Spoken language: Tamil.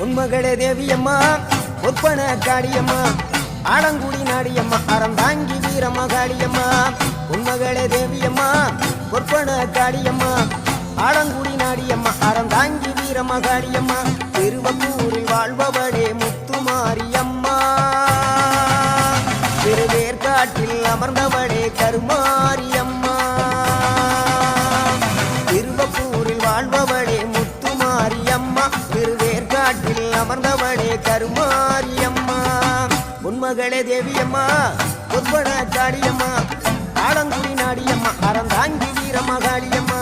உன்மகளே தேவியம்மா ஒப்பன காளியம்மா ஆலங்குடி நாடியம்மா அறந்தாங்கி வீரம்மா காளியம்மா உன்மகளே தேவியம்மா ஒப்பன காளியம்மா ஆலங்குடி நாடியம்மா அறந்தாங்கி வீரம்மா காளியம்மா திருவப்பூரில் வாழ்பவளே முத்துமாரியம்மா திருவேற்காட்டில் அமர்ந்தவளே கருமாரியம்மா திருவப்பூரில் வாழ்பவளே முத்துமாரியம்மா திருவேற்காட்டில் அமர்ந்தவளே கருமாரியம்மா உன்மகளே தேவியம்மா ஒப்பன காளியம்மா ஆலங்குடி நாடியம்மா அறந்தாங்கி வீரம்மா காளியம்மா